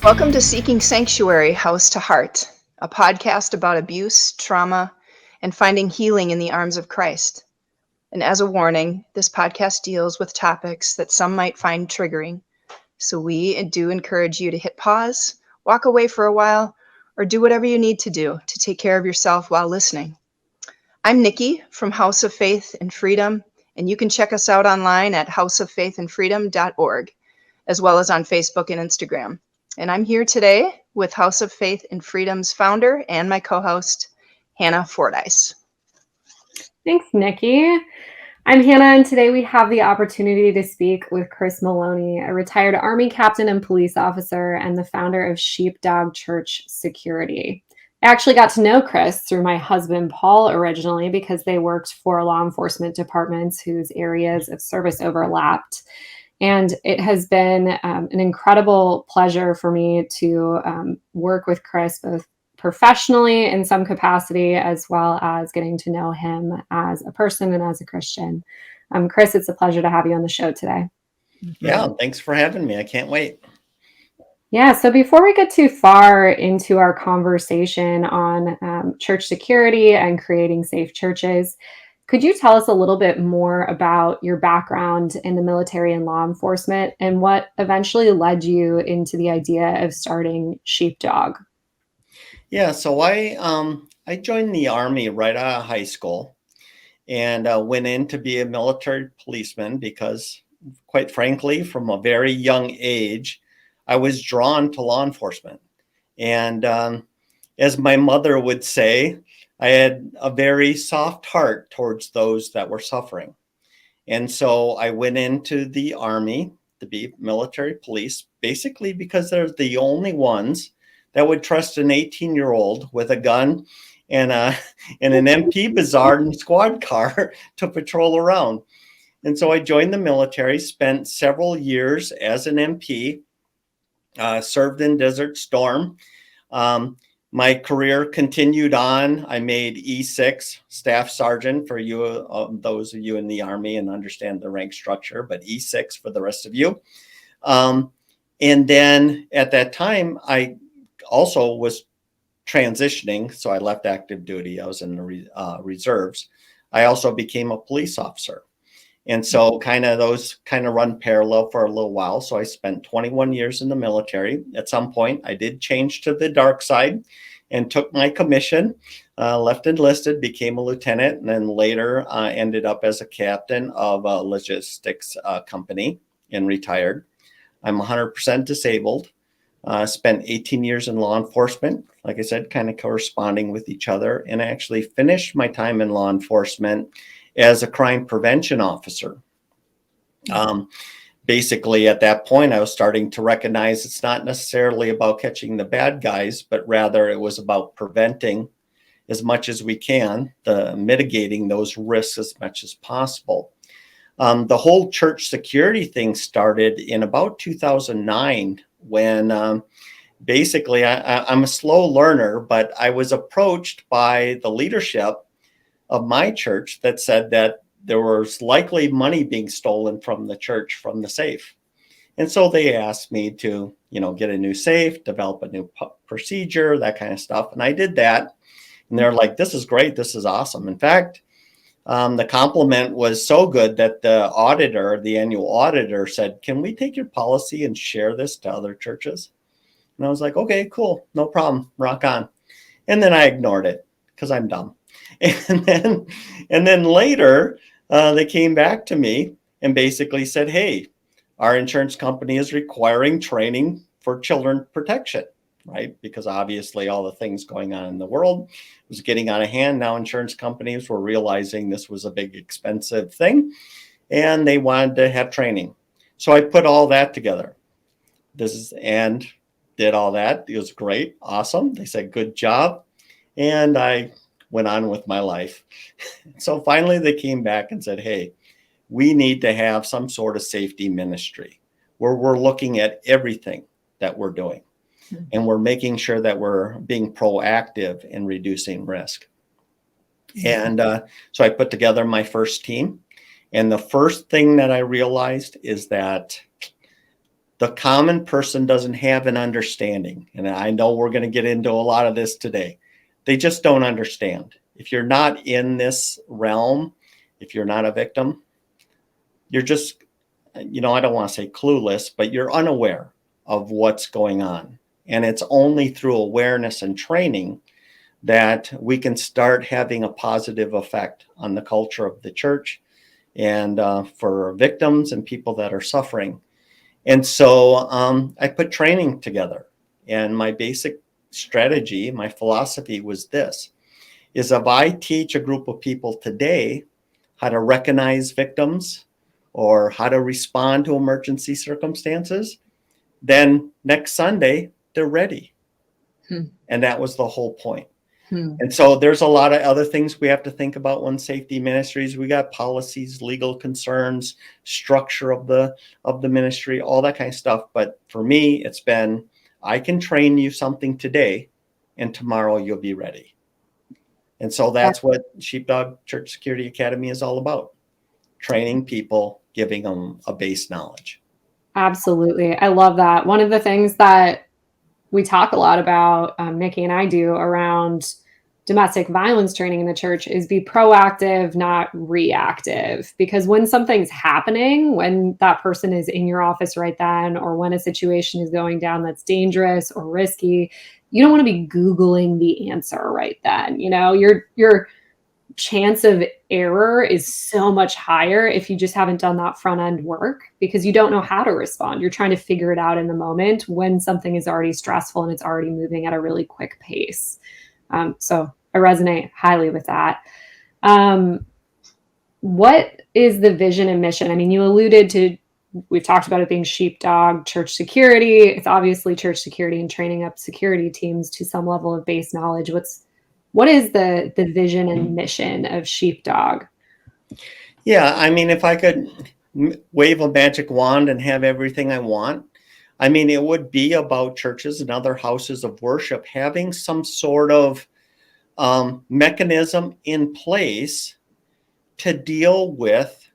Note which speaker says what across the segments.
Speaker 1: Welcome to Seeking Sanctuary, House to Heart, a podcast about abuse, trauma, and finding healing in the arms of Christ. And as a warning, this podcast deals with topics that some might find triggering. So we do encourage you to hit pause, walk away for a while, or do whatever you need to do to take care of yourself while listening. I'm Nikki from House of Faith and Freedom, and you can check us out online at houseoffaithandfreedom.org, as well as on Facebook and Instagram. And I'm here today with House of Faith and Freedom's founder and my co-host, Hannah Fordyce.
Speaker 2: Thanks, Nikki. I'm Hannah, and today we have the opportunity to speak with Kris Moloney, a retired Army captain and police officer and the founder of Sheepdog Church Security. I actually got to know Kris through my husband, Paul, originally because they worked for law enforcement departments whose areas of service overlapped. And it has been an incredible pleasure for me to work with Kris, both professionally in some capacity, as well as getting to know him as a person and as a Christian. Kris, it's a pleasure to have you on the show today.
Speaker 3: Yeah, thanks for having me. I can't wait.
Speaker 2: Yeah, so before we get too far into our conversation on church security and creating safe churches, could you tell us a little bit more about your background in the military and law enforcement and what eventually led you into the idea of starting Sheepdog?
Speaker 3: Yeah, so I joined the Army right out of high school and went in to be a military policeman because, quite frankly, from a very young age, I was drawn to law enforcement. And as my mother would say, I had a very soft heart towards those that were suffering. And so I went into the Army to be military police, basically because they're the only ones that would trust an 18-year-old with a gun and an MP Bazaar and squad car to patrol around. And so I joined the military, spent several years as an MP, served in Desert Storm. My career continued on. I made E6 staff sergeant for you, those of you in the Army and understand the rank structure, but E6 for the rest of you. And then at that time, I also was transitioning. So I left active duty. I was in the reserves. I also became a police officer. And so those run parallel for a little while. So I spent 21 years in the military. At some point, I did change to the dark side and took my commission, left enlisted, became a lieutenant, and then later ended up as a captain of a logistics company and retired. I'm 100% disabled. Spent 18 years in law enforcement, like I said, kind of corresponding with each other, and I actually finished my time in law enforcement as a crime prevention officer. Basically, at that point, I was starting to recognize it's not necessarily about catching the bad guys, but rather it was about preventing as much as we can, mitigating those risks as much as possible. The whole church security thing started in about 2009 when basically I'm a slow learner, but I was approached by the leadership of my church that said that there was likely money being stolen from the church from the safe. And so they asked me to, get a new safe, develop a new procedure, that kind of stuff. And I did that. And they're like, this is great. This is awesome. In fact, the compliment was so good that the annual auditor said, can we take your policy and share this to other churches? And I was like, okay, cool. No problem. Rock on. And then I ignored it because I'm dumb. And then later, they came back to me and basically said, hey, our insurance company is requiring training for children protection, right? Because obviously all the things going on in the world was getting out of hand. Now insurance companies were realizing this was a big, expensive thing, and they wanted to have training. So I put all that together. And did all that. It was great. Awesome. They said, good job. And I went on with my life. So finally they came back and said, hey, we need to have some sort of safety ministry where we're looking at everything that we're doing. And we're making sure that we're being proactive in reducing risk. And so I put together my first team. And the first thing that I realized is that The common person doesn't have an understanding. And I know we're going to get into a lot of this today. They just don't understand. If you're not in this realm, if you're not a victim, you're just, I don't want to say clueless, but you're unaware of what's going on. And it's only through awareness and training that we can start having a positive effect on the culture of the church and for victims and people that are suffering. And so I put training together, and my basic strategy, my philosophy was this, is if I teach a group of people today how to recognize victims or how to respond to emergency circumstances, then next Sunday, they're ready. And that was the whole point. And so there's a lot of other things we have to think about when safety ministries. We got policies, legal concerns, structure of the ministry, all that kind of stuff. But for me, it's been, I can train you something today, and tomorrow you'll be ready. And so that's what Sheepdog Church Security Academy is all about. Training people, giving them a base knowledge.
Speaker 2: Absolutely. I love that. One of the things that we talk a lot about, Nikki and I do, around domestic violence training in the church is be proactive, not reactive. Because when something's happening, when that person is in your office right then, or when a situation is going down that's dangerous or risky, you don't want to be Googling the answer right then. Your chance of error is so much higher if you just haven't done that front end work, because you don't know how to respond. You're trying to figure it out in the moment when something is already stressful and it's already moving at a really quick pace. So I resonate highly with that. What is the vision and mission? I mean, you alluded to, we've talked about it being Sheepdog Church Security. It's obviously church security and training up security teams to some level of base knowledge. What is the vision and mission of Sheepdog?
Speaker 3: Yeah, I mean, if I could wave a magic wand and have everything I want, I mean, it would be about churches and other houses of worship having some sort of mechanism in place to deal with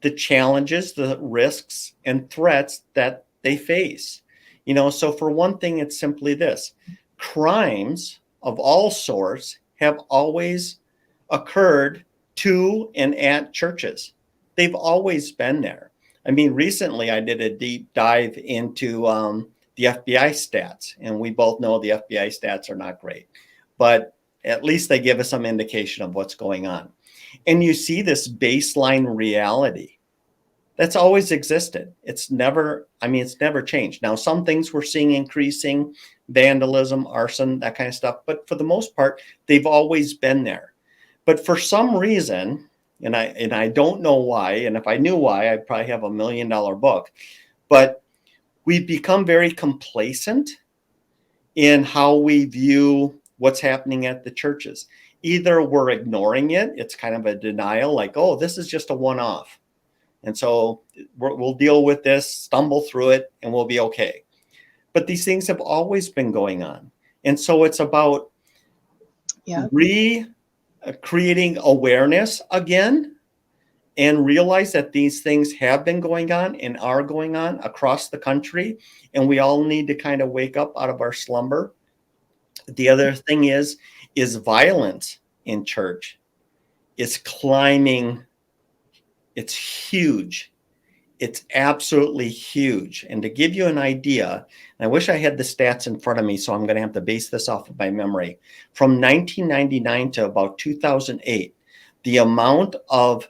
Speaker 3: the challenges, the risks, and threats that they face. So for one thing, it's simply this: crimes of all sorts have always occurred to and at churches. They've always been there. I mean, recently I did a deep dive into the FBI stats, and we both know the FBI stats are not great, but at least they give us some indication of what's going on. And you see this baseline reality that's always existed. It's never changed. Now, some things we're seeing increasing, vandalism, arson, that kind of stuff. But for the most part, they've always been there. But for some reason, and I don't know why, and if I knew why, I'd probably have $1 million book. But we've become very complacent in how we view what's happening at the churches. Either we're ignoring it, it's kind of a denial, like, oh, this is just a one-off. And so we'll deal with this, stumble through it, and we'll be okay. But these things have always been going on. And so it's about creating awareness again, and realize that these things have been going on and are going on across the country. And we all need to kind of wake up out of our slumber. The other thing is violence in church is climbing. It's huge. It's absolutely huge. And to give you an idea, and I wish I had the stats in front of me, so I'm going to have to base this off of my memory. From 1999 to about 2008, the amount of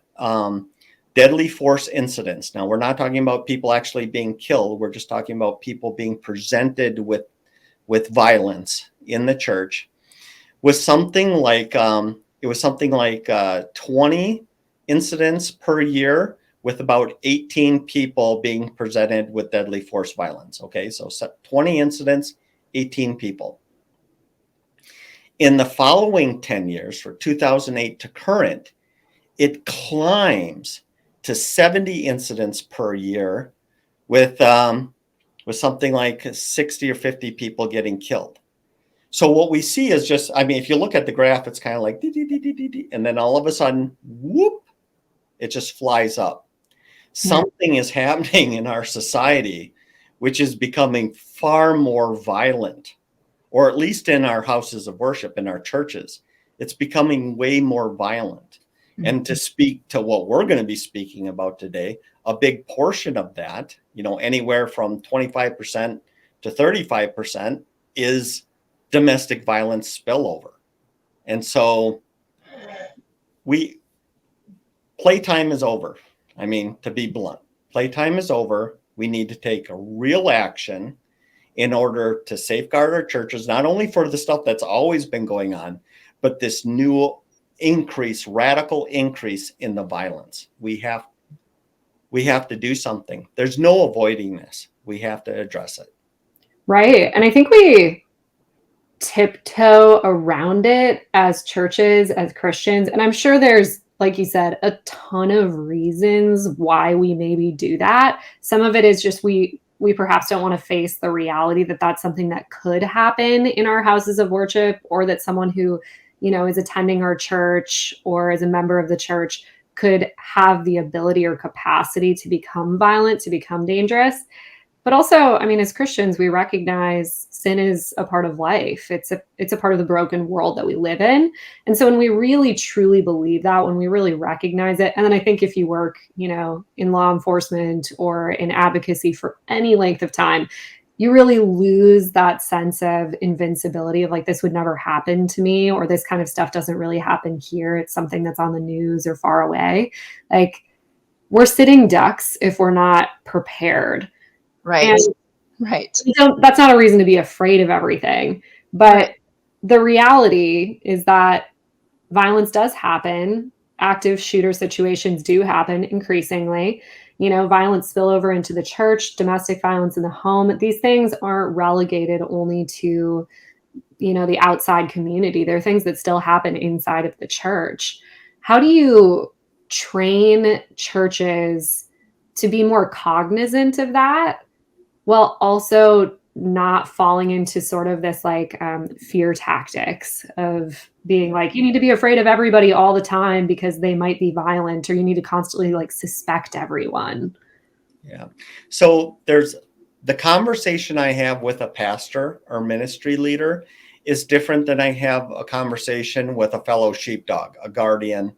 Speaker 3: deadly force incidents, now we're not talking about people actually being killed, we're just talking about people being presented with violence in the church, was something like 20 incidents per year, with about 18 people being presented with deadly force violence. Okay, so 20 incidents, 18 people. In the following 10 years, from 2008 to current, it climbs to 70 incidents per year, with something like 60 or 50 people getting killed. So what we see is just, I mean, if you look at the graph, it's kind of like, and then all of a sudden, whoop, it just flies up. Something is happening in our society which is becoming far more violent, or at least in our houses of worship, in our churches, it's becoming way more violent. Mm-hmm. And to speak to what we're going to be speaking about today, a big portion of that, anywhere from 25% to 35% is domestic violence spillover. And so playtime is over. I mean, to be blunt, playtime is over. We need to take a real action in order to safeguard our churches, not only for the stuff that's always been going on, but this new radical increase in the violence. We have to do something. There's no avoiding this. We have to address it.
Speaker 2: Right. And I think we tiptoe around it as churches, as Christians. And I'm sure there's, like you said, a ton of reasons why we maybe do that. Some of it is just we perhaps don't want to face the reality that that's something that could happen in our houses of worship, or that someone who, is attending our church or is a member of the church could have the ability or capacity to become violent, to become dangerous. But also, I mean, as Christians, we recognize sin is a part of life. It's a part of the broken world that we live in. And so when we really, truly believe that, when we really recognize it, and then I think if you work, in law enforcement or in advocacy for any length of time, you really lose that sense of invincibility of like, this would never happen to me, or this kind of stuff doesn't really happen here. It's something that's on the news or far away. Like, we're sitting ducks if we're not prepared.
Speaker 1: Right.
Speaker 2: And
Speaker 1: right.
Speaker 2: That's not a reason to be afraid of everything. But the reality is that violence does happen. Active shooter situations do happen increasingly. Violence spill over into the church, domestic violence in the home. These things aren't relegated only to, the outside community. There are things that still happen inside of the church. How do you train churches to be more cognizant of that, while also not falling into sort of this like fear tactics of being like, you need to be afraid of everybody all the time because they might be violent, or you need to constantly like suspect everyone?
Speaker 3: Yeah. So there's the conversation I have with a pastor or ministry leader is different than I have a conversation with a fellow sheepdog, a guardian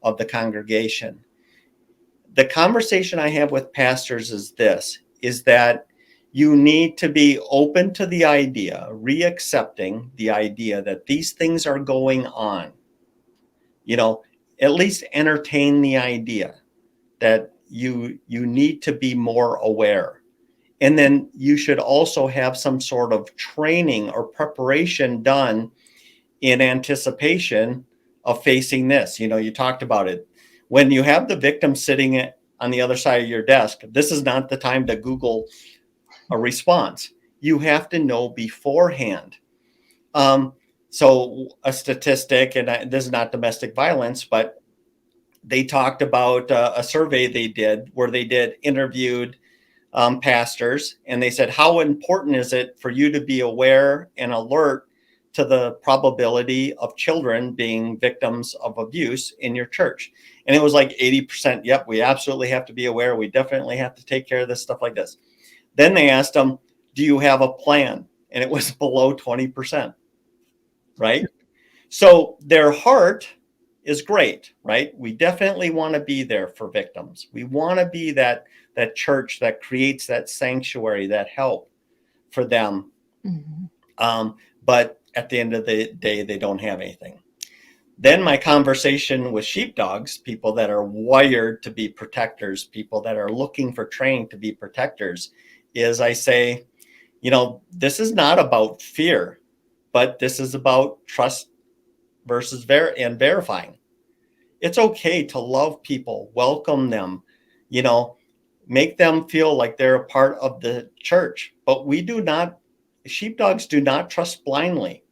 Speaker 3: of the congregation. The conversation I have with pastors is that you need to be open to the idea, reaccepting the idea that these things are going on. At least entertain the idea that you need to be more aware. And then you should also have some sort of training or preparation done in anticipation of facing this. You talked about it. When you have the victim sitting on the other side of your desk, this is not the time to Google a response. You have to know beforehand. So a statistic, and this is not domestic violence, but they talked about a survey they did where they interviewed pastors, and they said, how important is it for you to be aware and alert to the probability of children being victims of abuse in your church? And it was like 80%. Yep, we absolutely have to be aware. We definitely have to take care of this stuff like this. Then they asked them, do you have a plan? And it was below 20%, right? So their heart is great, right? We definitely want to be there for victims. We want to be that church that creates that sanctuary, that help for them. Mm-hmm. But at the end of the day, they don't have anything. Then my conversation with sheepdogs, people that are wired to be protectors, people that are looking for training to be protectors, is I say, this is not about fear, but this is about trust versus verifying. It's okay to love people, welcome them, make them feel like they're a part of the church. But sheepdogs do not trust blindly.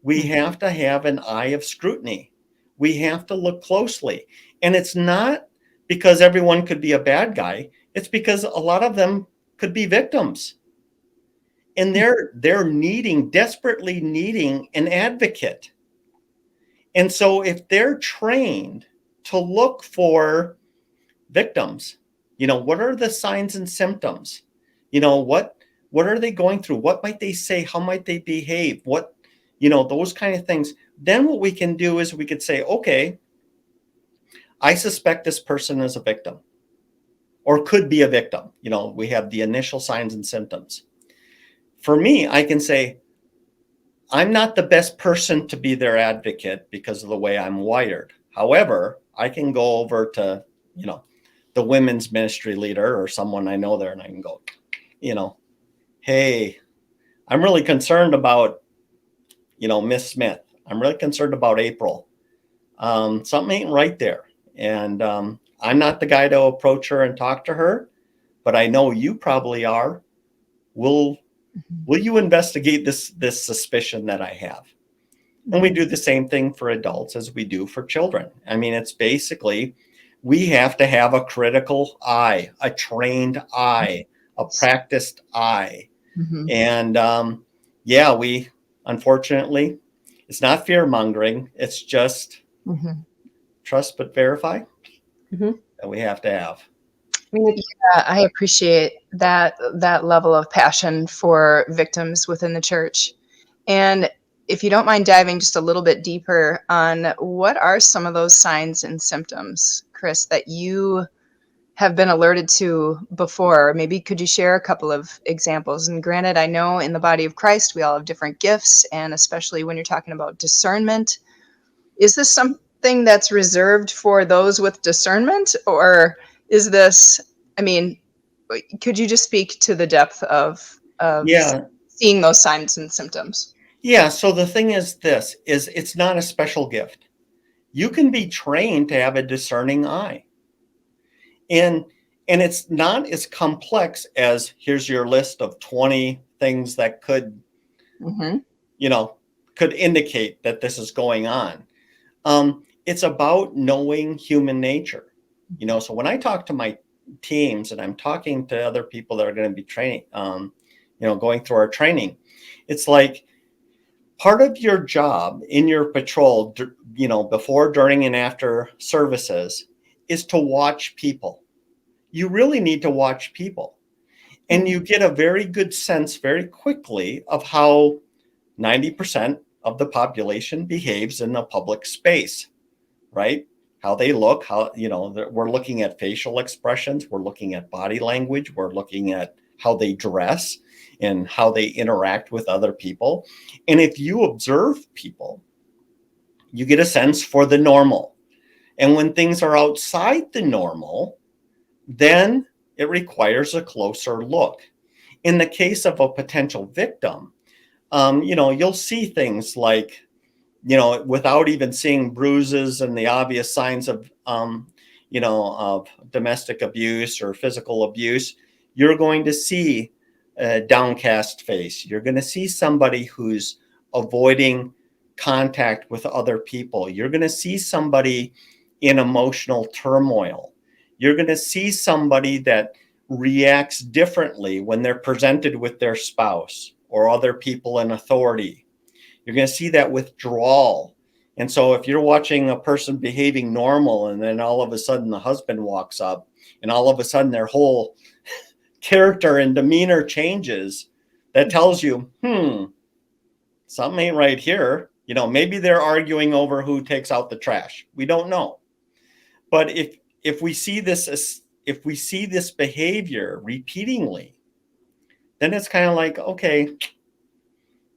Speaker 3: We have to have an eye of scrutiny. We have to look closely. And it's not because everyone could be a bad guy. It's because a lot of them could be victims. And they're desperately needing an advocate. And so if they're trained to look for victims, what are the signs and symptoms? what are they going through? What might they say? How might they behave? What, those kind of things. Then what we can do is we could say, okay, I suspect this person is a victim or could be a victim. We have the initial signs and symptoms. For me, I can say, I'm not the best person to be their advocate because of the way I'm wired. However, I can go over to, the women's ministry leader or someone I know there, and I can go, hey, I'm really concerned about, Miss Smith. I'm really concerned about April. Something ain't right there. And I'm not the guy to approach her and talk to her, but I know you probably are. Will you investigate this suspicion that I have? And we do the same thing for adults as we do for children. I mean, it's basically, we have to have a critical eye, a trained eye, a practiced eye.
Speaker 1: Mm-hmm.
Speaker 3: And we, unfortunately, it's not fear mongering. It's just trust but verify that we have to have.
Speaker 1: Yeah, I appreciate that level of passion for victims within the church. And if you don't mind diving just a little bit deeper on what are some of those signs and symptoms, Kris, that you have been alerted to before? Maybe could you share a couple of examples? And granted, I know in the body of Christ, we all have different gifts, and especially when you're talking about discernment, is this something that's reserved for those with discernment, or is this, could you just speak to the depth of seeing those signs and symptoms?
Speaker 3: Yeah. So the thing is, it's not a special gift. You can be trained to have a discerning eye. And it's not as complex as here's your list of 20 things that could, could indicate that this is going on. It's about knowing human nature. So when I talk to my teams and I'm talking to other people that are going to be training, going through our training, it's like part of your job in your patrol, before, during, and after services is to watch people. You really need to watch people. And you get a very good sense very quickly of how 90% of the population behaves in a public space, right? How they look, we're looking at facial expressions, we're looking at body language, we're looking at how they dress and how they interact with other people. And if you observe people, you get a sense for the normal. And when things are outside the normal, then it requires a closer look. In the case of a potential victim, you'll see things like, without even seeing bruises and the obvious signs of, of domestic abuse or physical abuse, you're going to see a downcast face. You're going to see somebody who's avoiding contact with other people. You're going to see somebody in emotional turmoil. You're going to see somebody that reacts differently when they're presented with their spouse or other people in authority. You're going to see that withdrawal. And so if you're watching a person behaving normal and then all of a sudden the husband walks up and all of a sudden their whole character and demeanor changes, that tells you, something ain't right here. Maybe they're arguing over who takes out the trash. We don't know. But if we see this behavior repeatedly, then it's kind of like, okay,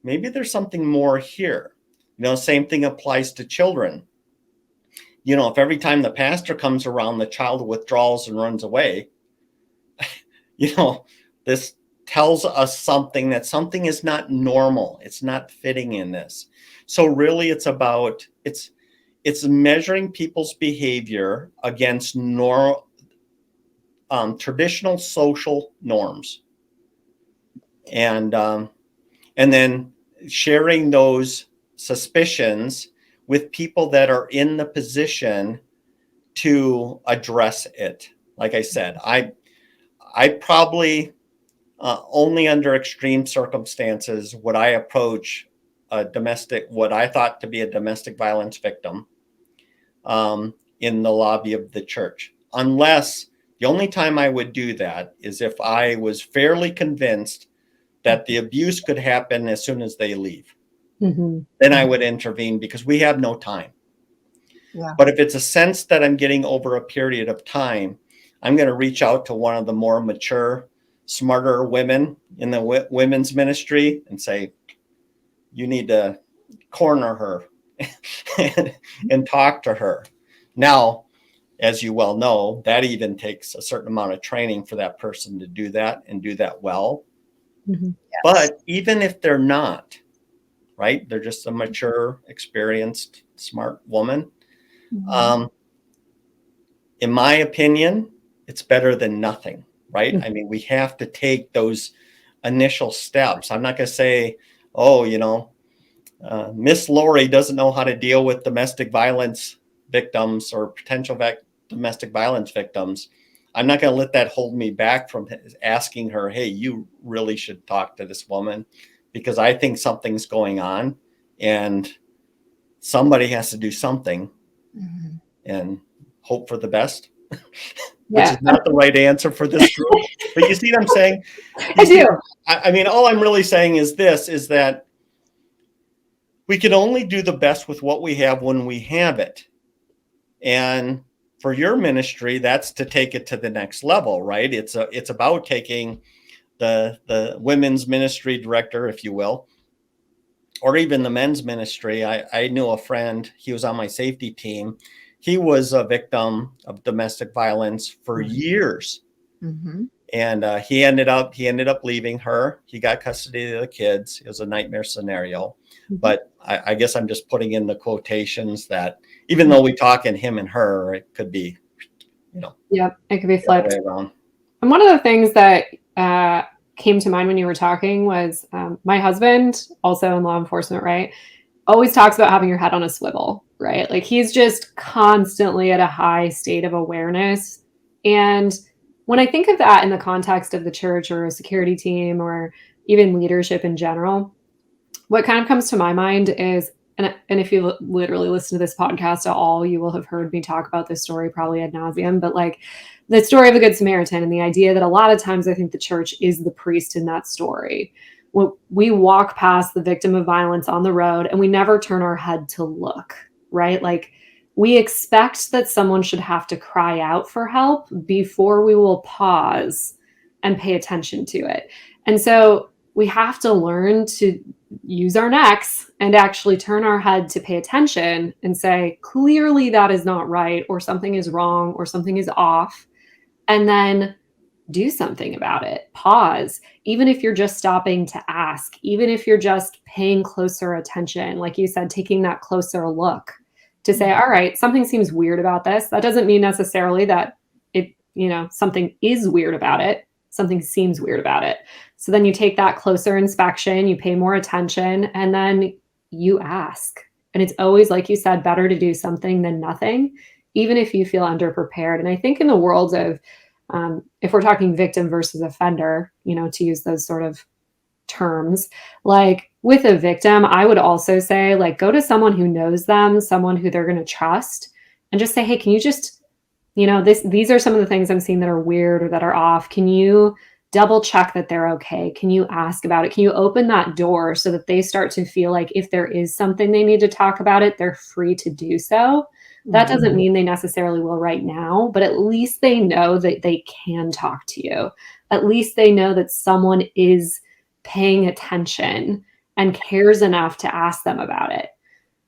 Speaker 3: maybe there's something more here. Same thing applies to children. If every time the pastor comes around, the child withdraws and runs away, this tells us something, that something is not normal. It's not fitting in this. So really it's measuring people's behavior against traditional social norms. And then sharing those suspicions with people that are in the position to address it. Like I said, I probably only under extreme circumstances would I approach what I thought to be a domestic violence victim in the lobby of the church, unless The only time I would do that is if I was fairly convinced that the abuse could happen as soon as they leave.
Speaker 2: Mm-hmm.
Speaker 3: Then I would intervene because we have no time.
Speaker 1: Yeah.
Speaker 3: But if it's a sense that I'm getting over a period of time, I'm going to reach out to one of the more mature, smarter women in the women's ministry and say, you need to corner her and talk to her. Now, as you well know, that even takes a certain amount of training for that person to do that and do that well.
Speaker 2: Mm-hmm.
Speaker 1: Yes.
Speaker 3: But even if they're not, right, they're just a mature, experienced, smart woman.
Speaker 1: Mhm.
Speaker 3: In my opinion, it's better than nothing, right?
Speaker 2: Mm-hmm.
Speaker 3: I mean, we have to take those initial steps. I'm not going to say, oh, Miss Lori doesn't know how to deal with domestic violence victims or potential domestic violence victims. I'm not going to let that hold me back from asking her, hey, you really should talk to this woman because I think something's going on and somebody has to do something
Speaker 1: Mhm.
Speaker 3: and hope for the best, which
Speaker 2: Yeah.
Speaker 3: is not the right answer for this group. But you see what I'm saying?
Speaker 2: I do.
Speaker 3: I mean, all I'm really saying is this, is that we can only do the best with what we have when we have it. And for your ministry, that's to take it to the next level, right? It's about taking the women's ministry director, if you will, or even the men's ministry. I knew a friend, he was on my safety team. He was a victim of domestic violence for years.
Speaker 1: Mhm.
Speaker 3: And he ended up leaving her. He got custody of the kids. It was a nightmare scenario.
Speaker 2: Mm-hmm.
Speaker 3: But I guess I'm just putting in the quotations that even though we talk in him and her, it could be,
Speaker 2: Yep, it could be
Speaker 3: the other
Speaker 2: flipped.
Speaker 3: way around.
Speaker 2: And one of the things that came to mind when you were talking was my husband, also in law enforcement, right, always talks about having your head on a swivel, right? Like he's just constantly at a high state of awareness. And when I think of that in the context of the church or a security team or even leadership in general, what kind of comes to my mind is, and if you literally listen to this podcast at all, you will have heard me talk about this story probably ad nauseum, but like the story of the Good Samaritan and the idea that a lot of times I think the church is the priest in that story. When we walk past the victim of violence on the road and we never turn our head to look, right? Like we expect that someone should have to cry out for help before we will pause and pay attention to it. And so we have to learn to use our necks and actually turn our head to pay attention and say, clearly that is not right, or something is wrong, or something is off. And then do something about it. Pause. Even if you're just stopping to ask, even if you're just paying closer attention, like you said, taking that closer look to say, all right, something seems weird about this. That doesn't mean necessarily that something is weird about it. Something seems weird about it. So then you take that closer inspection, you pay more attention, and then you ask. And it's always, like you said, better to do something than nothing, even if you feel underprepared. And I think in the world of, if we're talking victim versus offender, to use those sort of terms, like with a victim, I would also say, like, go to someone who knows them, someone who they're going to trust, and just say, hey, can you just, these are some of the things I'm seeing that are weird or that are off. Can you double check that they're okay? Can you ask about it? Can you open that door so that they start to feel like if there is something they need to talk about it, they're free to do so? That doesn't mean they necessarily will right now, but at least they know that they can talk to you. At least they know that someone is paying attention and cares enough to ask them about it.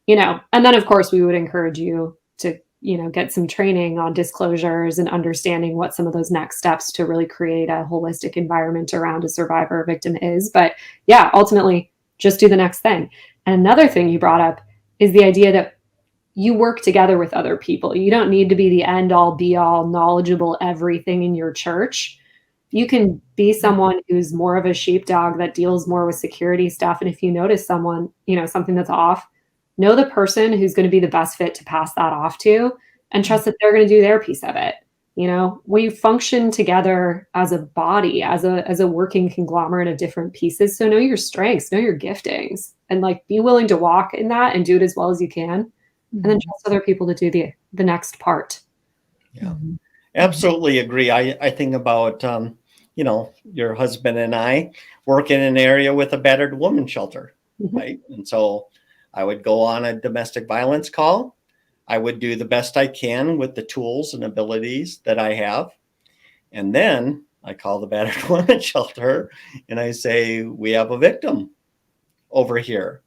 Speaker 2: And then of course we would encourage you to get some training on disclosures and understanding what some of those next steps to really create a holistic environment around a survivor or victim is. But yeah, ultimately just do the next thing. And another thing you brought up is the idea that you work together with other people. You don't need to be the end all be all knowledgeable everything in your church. You can be someone who's more of a sheepdog that deals more with security stuff. And if you notice someone, something that's off, know the person who's going to be the best fit to pass that off to and trust that they're going to do their piece of it. We function together as a body, as a working conglomerate of different pieces. So know your strengths, know your giftings, and like be willing to walk in that and do it as well as you can. And then trust other people to do the next part.
Speaker 3: Yeah. Absolutely agree. I think about, your husband and I work in an area with a battered woman shelter, right? And so I would go on a domestic violence call. I would do the best I can with the tools and abilities that I have. And then I call the battered woman shelter and I say, we have a victim over here.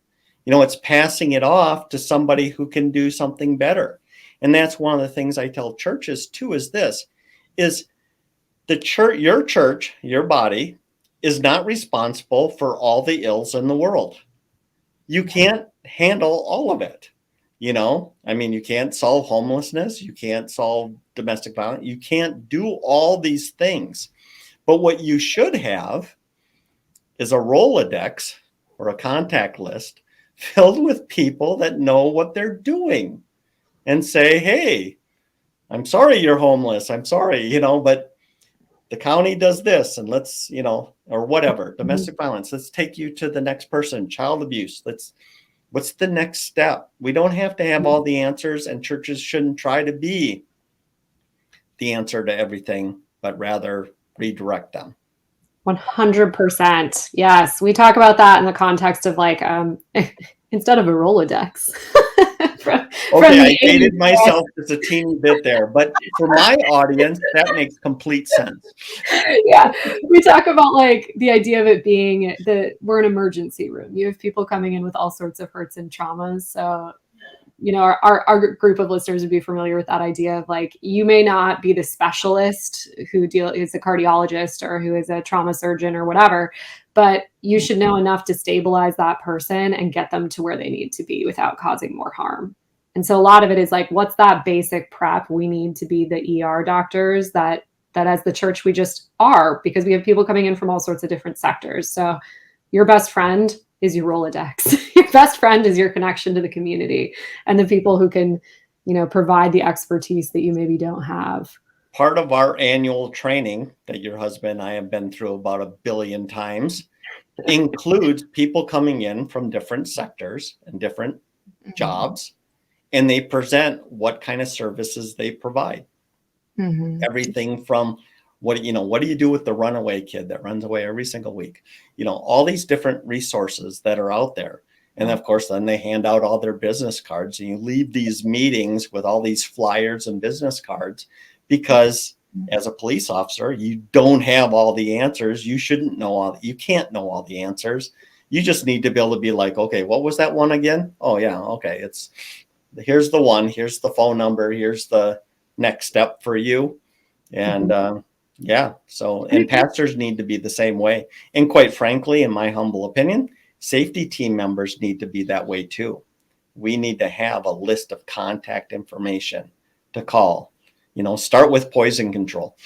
Speaker 3: It's passing it off to somebody who can do something better. And that's one of the things I tell churches too, is the church, your body is not responsible for all the ills in the world. You can't handle all of it. You can't solve homelessness. You can't solve domestic violence. You can't do all these things. But what you should have is a Rolodex or a contact list filled with people that know what they're doing and say, hey, I'm sorry you're homeless. I'm sorry, but the county does this, and let's, or whatever, domestic violence. Let's take you to the next person, child abuse. What's the next step? We don't have to have all the answers, and churches shouldn't try to be the answer to everything, but rather redirect them.
Speaker 2: 100%. Yes. We talk about that in the context of like, instead of a Rolodex.
Speaker 3: I dated myself just a teeny bit there, but for my audience, that makes complete sense.
Speaker 2: Yeah. We talk about like the idea of it being that we're an emergency room. You have people coming in with all sorts of hurts and traumas. So, our group of listeners would be familiar with that idea of like, you may not be the specialist who is a cardiologist or who is a trauma surgeon or whatever, but you should know enough to stabilize that person and get them to where they need to be without causing more harm. And so a lot of it is like, what's that basic prep we need to be the ER doctors that as the church we just are, because we have people coming in from all sorts of different sectors. So your best friend is your Rolodex. Your best friend is your connection to the community and the people who can, provide the expertise that you maybe don't have.
Speaker 3: Part of our annual training that your husband and I have been through about 1 billion times includes people coming in from different sectors and different jobs, and they present what kind of services they provide. Everything from what do you do with the runaway kid that runs away every single week? All these different resources that are out there. And of course, then they hand out all their business cards, and you leave these meetings with all these flyers and business cards because as a police officer, you don't have all the answers. You shouldn't know you can't know all the answers. You just need to be able to be like, okay, what was that one again? Oh yeah. Okay. Here's the one, here's the phone number, here's the next step for you. And, and pastors need to be the same way. And quite frankly, in my humble opinion, safety team members need to be that way too. We need to have a list of contact information to call, start with poison control,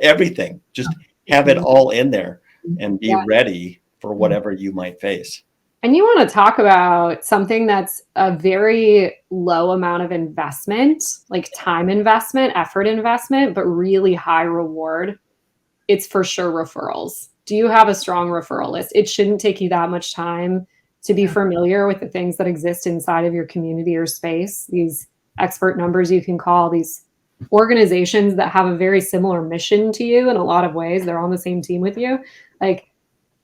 Speaker 3: everything, just have it all in there and be ready for whatever you might face.
Speaker 2: And you want to talk about something that's a very low amount of investment, like time investment, effort investment, but really high reward. It's for sure referrals. Do you have a strong referral list? It shouldn't take you that much time to be familiar with the things that exist inside of your community or space. These expert numbers you can call, these organizations that have a very similar mission to you in a lot of ways. They're on the same team with you. Like,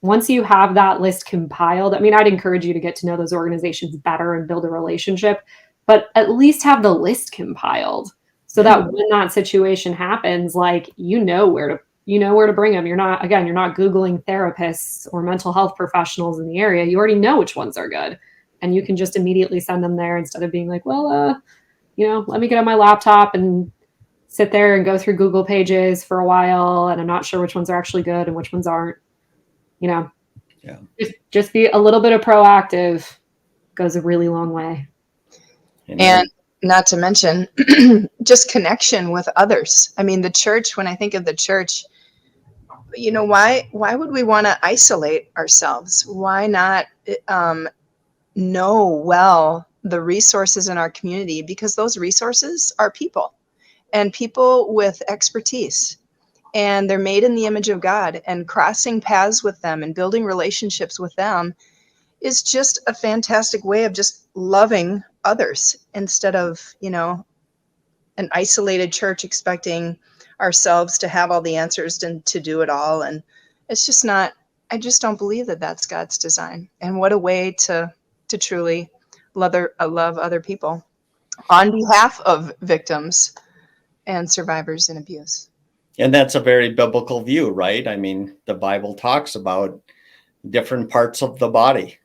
Speaker 2: once you have that list compiled, I'd encourage you to get to know those organizations better and build a relationship, but at least have the list compiled so that when that situation happens, like, where to bring them. You're not Googling therapists or mental health professionals in the area. You already know which ones are good, and you can just immediately send them there instead of being like, well, let me get on my laptop and sit there and go through Google pages for a while. And I'm not sure which ones are actually good and which ones aren't. Just be a little bit of proactive goes a really long way.
Speaker 1: And not to mention just connection with others. The church, when I think of the church, why would we want to isolate ourselves? Why not know well the resources in our community? Because those resources are people, and people with expertise. And they're made in the image of God, and crossing paths with them and building relationships with them is just a fantastic way of just loving others instead of, an isolated church expecting ourselves to have all the answers and to do it all. And it's just not, I just don't believe that that's God's design. And what a way to truly love other people on behalf of victims and survivors in abuse.
Speaker 3: And that's a very biblical view, right? I mean, the Bible talks about different parts of the body,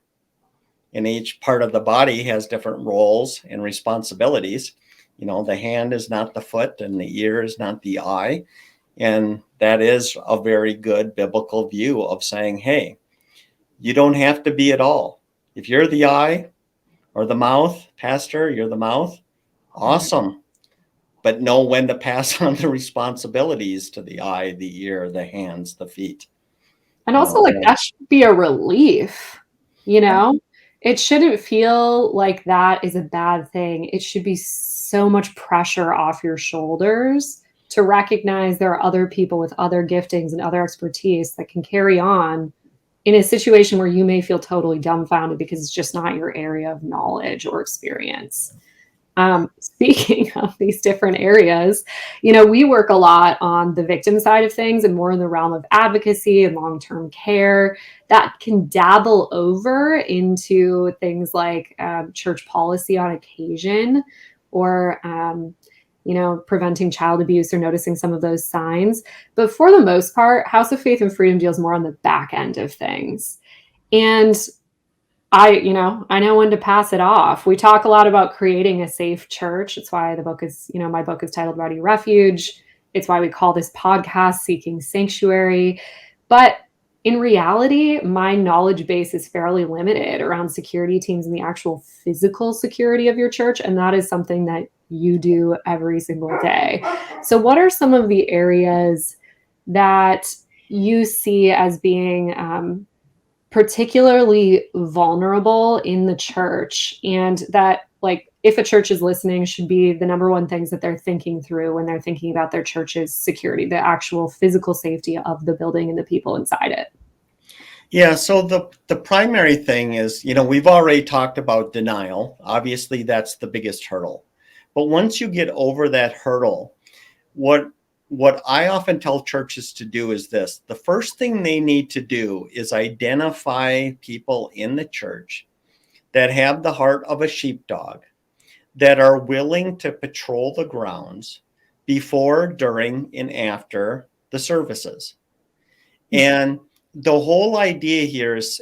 Speaker 3: and each part of the body has different roles and responsibilities. You know, the hand is not the foot and the ear is not the eye. And that is a very good biblical view of saying, hey, you don't have to be it all. If you're the eye or the mouth, pastor, you're the mouth, awesome. But know when to pass on the responsibilities to the eye, the ear, the hands, the feet.
Speaker 2: And also, like, that should be a relief, you know? It shouldn't feel like that is a bad thing. It should be so much pressure off your shoulders to recognize there are other people with other giftings and other expertise that can carry on in a situation where you may feel totally dumbfounded because it's just not your area of knowledge or experience. Speaking of these different areas, you know, we work a lot on the victim side of things and more in the realm of advocacy and long-term care that can dabble over into things like church policy on occasion, or you know, preventing child abuse or noticing some of those signs. But for the most part, House of Faith and Freedom deals more on the back end of things. And I know when to pass it off. We talk a lot about creating a safe church. It's why the book is, you know, my book is titled Ready Refuge. It's why we call this podcast Seeking Sanctuary. But in reality, my knowledge base is fairly limited around security teams and the actual physical security of your church. And that is something that you do every single day. So what are some of the areas that you see as being particularly vulnerable in the church, and that, like, if a church is listening, should be the number one things that they're thinking through when they're thinking about their church's security, the actual physical safety of the building and the people inside it?
Speaker 3: Yeah, so the primary thing is, you know, we've already talked about denial. Obviously, that's the biggest hurdle. But once you get over that hurdle, what I often tell churches to do is this. The first thing they need to do is identify people in the church that have the heart of a sheepdog, that are willing to patrol the grounds before, during, and after the services. And the whole idea here is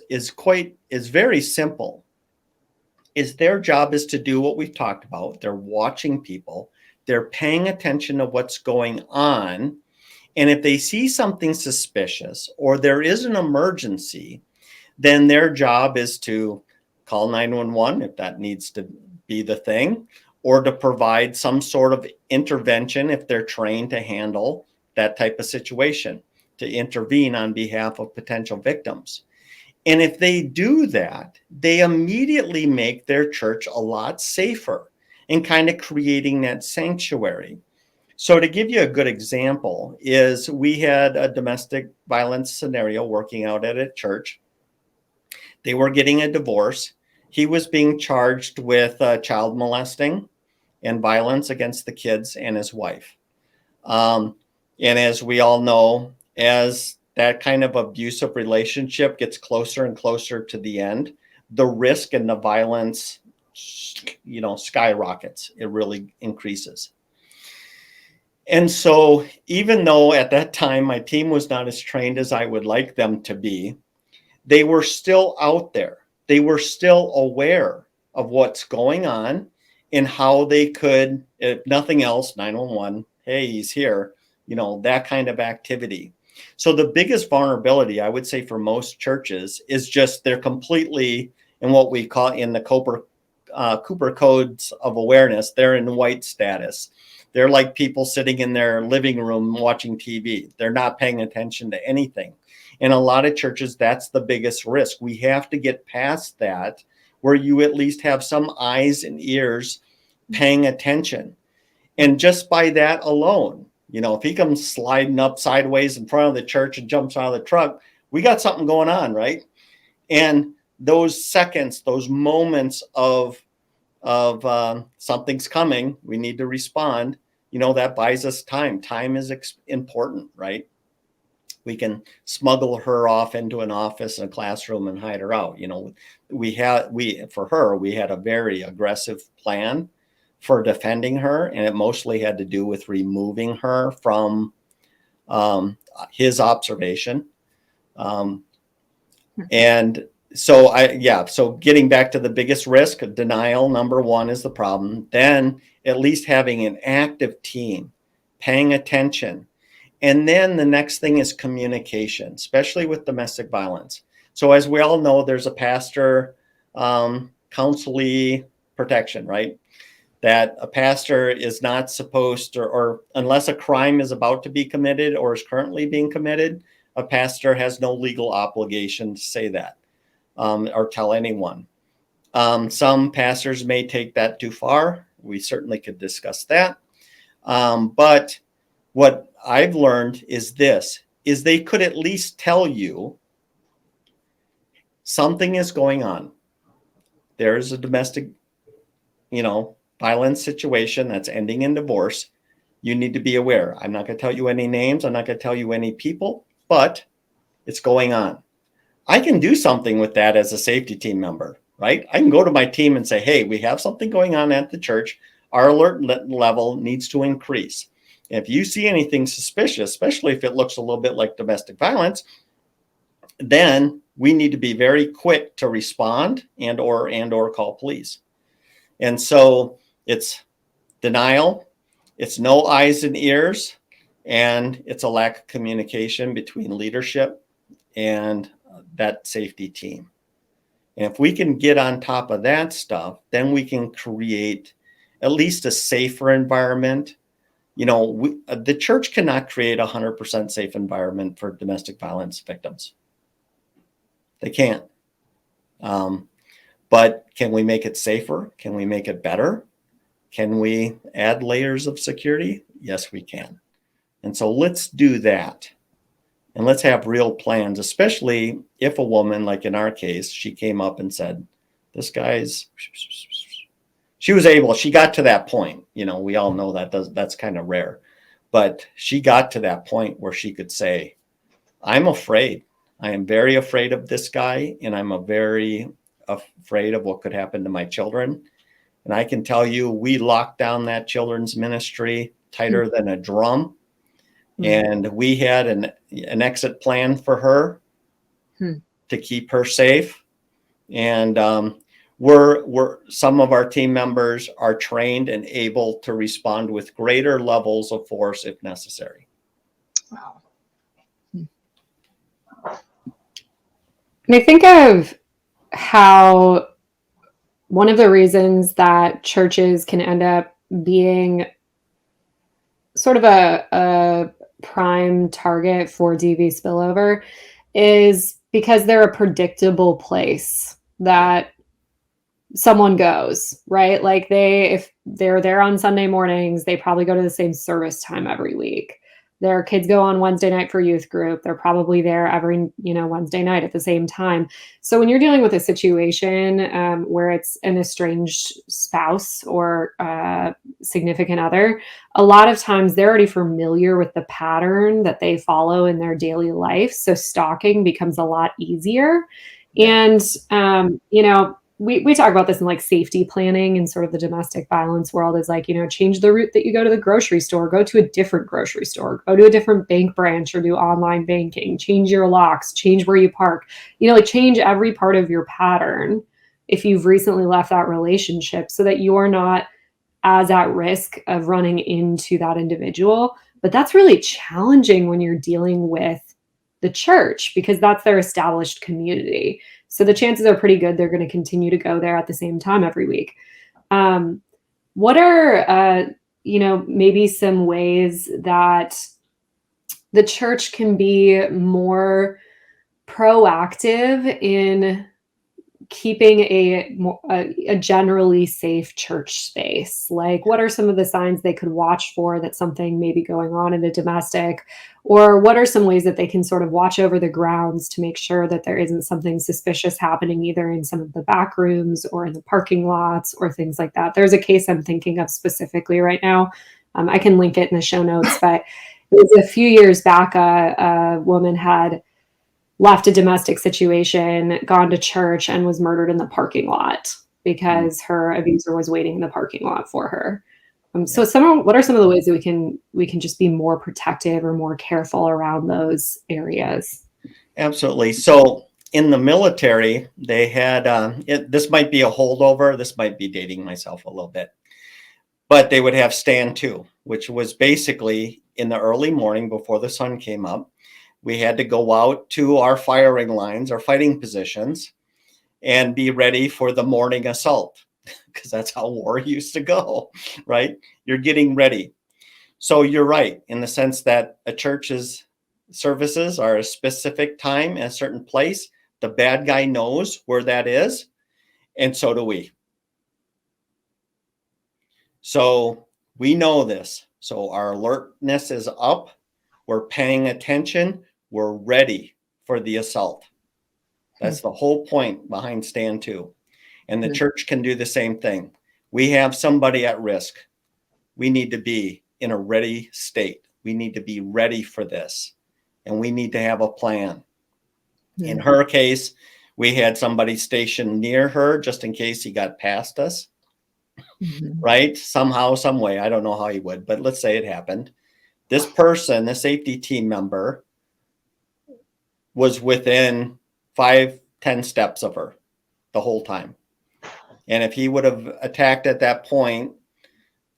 Speaker 3: very simple. Is their job is to do what we've talked about. They're watching people. They're paying attention to what's going on. And if they see something suspicious or there is an emergency, then their job is to call 911 if that needs to be the thing, or to provide some sort of intervention if they're trained to handle that type of situation, to intervene on behalf of potential victims. And if they do that, they immediately make their church a lot safer and kind of creating that sanctuary. So to give you a good example is we had a domestic violence scenario working out at a church. They were getting a divorce. He was being charged with child molesting and violence against the kids and his wife. And as we all know, as that kind of abusive relationship gets closer and closer to the end, the risk and the violence, you know, skyrockets. It really increases. And so even though at that time my team was not as trained as I would like them to be, they were still out there. They were still aware of what's going on and how they could, if nothing else, 911, hey, he's here, you know, that kind of activity. So the biggest vulnerability, I would say, for most churches is just they're completely in what we call in the Cooper codes of awareness. They're in white status. They're like people sitting in their living room watching TV. They're not paying attention to anything. In a lot of churches, that's the biggest risk. We have to get past that, where you at least have some eyes and ears paying attention. And just by that alone, you know, if he comes sliding up sideways in front of the church and jumps out of the truck, we got something going on, right? And those seconds, those moments of something's coming, we need to respond, that buys us time. Time is important, right? We can smuggle her off into an office and a classroom and hide her out. We had a very aggressive plan for defending her, and it mostly had to do with removing her from his observation. And so getting back to the biggest risk, denial, number one, is the problem. Then at least having an active team, paying attention. And then the next thing is communication, especially with domestic violence. So as we all know, there's a pastor counselee protection, right? That a pastor is not supposed to, or unless a crime is about to be committed or is currently being committed, a pastor has no legal obligation to say that or tell anyone. Some pastors may take that too far. We certainly could discuss that. But what I've learned is they could at least tell you something is going on. There's a domestic, violence situation that's ending in divorce. You need to be aware. I'm not going to tell you any names. I'm not going to tell you any people, but it's going on. I can do something with that as a safety team member, right? I can go to my team and say, hey, we have something going on at the church. Our alert level needs to increase. If you see anything suspicious, especially if it looks a little bit like domestic violence, then we need to be very quick to respond and or call police. And so it's denial, it's no eyes and ears, and it's a lack of communication between leadership and that safety team. And if we can get on top of that stuff, then we can create at least a safer environment. The church cannot create a 100% safe environment for domestic violence victims. They can't. But can we make it safer? Can we make it better? Can we add layers of security? Yes, we can. And so let's do that. And let's have real plans, especially if a woman, like in our case, she came up and said, this guy's, she got to that point. We all know that's kind of rare, but she got to that point where she could say, I'm afraid. I am very afraid of this guy, and I'm very afraid of what could happen to my children. And I can tell you, we locked down that children's ministry tighter than a drum. And we had an exit plan for her to keep her safe. And some of our team members are trained and able to respond with greater levels of force if necessary.
Speaker 1: Wow.
Speaker 2: And I think of how one of the reasons that churches can end up being sort of a prime target for DV spillover is because they're a predictable place that someone goes, right? Like if they're there on Sunday mornings, they probably go to the same service time every week. Their kids go on Wednesday night for youth group. They're probably there every, Wednesday night at the same time. So when you're dealing with a situation where it's an estranged spouse or significant other, a lot of times they're already familiar with the pattern that they follow in their daily life. So stalking becomes a lot easier. Yeah. And, we talk about this in like safety planning and sort of the domestic violence world is like, change the route that you go to the grocery store, go to a different grocery store, go to a different bank branch or do online banking, change your locks, change where you park, change every part of your pattern if you've recently left that relationship so that you're not as at risk of running into that individual. But that's really challenging when you're dealing with the church because that's their established community. So the chances are pretty good they're going to continue to go there at the same time every week. What are, maybe some ways that the church can be more proactive in keeping a generally safe church space? Like, what are some of the signs they could watch for that something may be going on in the domestic? Or what are some ways that they can sort of watch over the grounds to make sure that there isn't something suspicious happening either in some of the back rooms or in the parking lots or things like that? There's a case I'm thinking of specifically right now I can link it in the show notes, but it was a few years back. A woman had left a domestic situation, gone to church, and was murdered in the parking lot because her abuser was waiting in the parking lot for her. So what are some of the ways that we can just be more protective or more careful around those areas?
Speaker 3: Absolutely. So in the military, they had, this might be a holdover. This might be dating myself a little bit, but they would have stand to, which was basically in the early morning before the sun came up. We had to go out to our firing lines, our fighting positions, and be ready for the morning assault, because that's how war used to go, right? You're getting ready. So you're right in the sense that a church's services are a specific time and a certain place. The bad guy knows where that is, and so do we. So we know this. So our alertness is up. We're paying attention. We're ready for the assault. That's the whole point behind stand to. And the church can do the same thing. We have somebody at risk. We need to be in a ready state. We need to be ready for this. And we need to have a plan. In her case, we had somebody stationed near her just in case he got past us. Right? Somehow, some way. I don't know how he would, but let's say it happened. This person, the safety team member, was within 5-10 steps of her the whole time. And if he would have attacked at that point,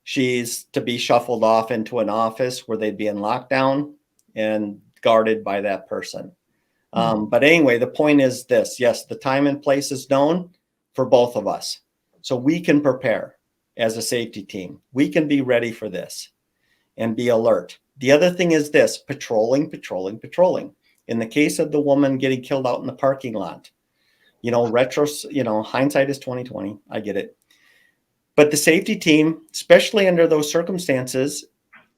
Speaker 3: she's to be shuffled off into an office where they'd be in lockdown and guarded by that person. But anyway, the point is this. Yes, the time and place is known for both of us. So we can prepare as a safety team. We can be ready for this and be alert. The other thing is this: patrolling. In the case of the woman getting killed out in the parking lot, hindsight is 20/20. I get it. But the safety team, especially under those circumstances,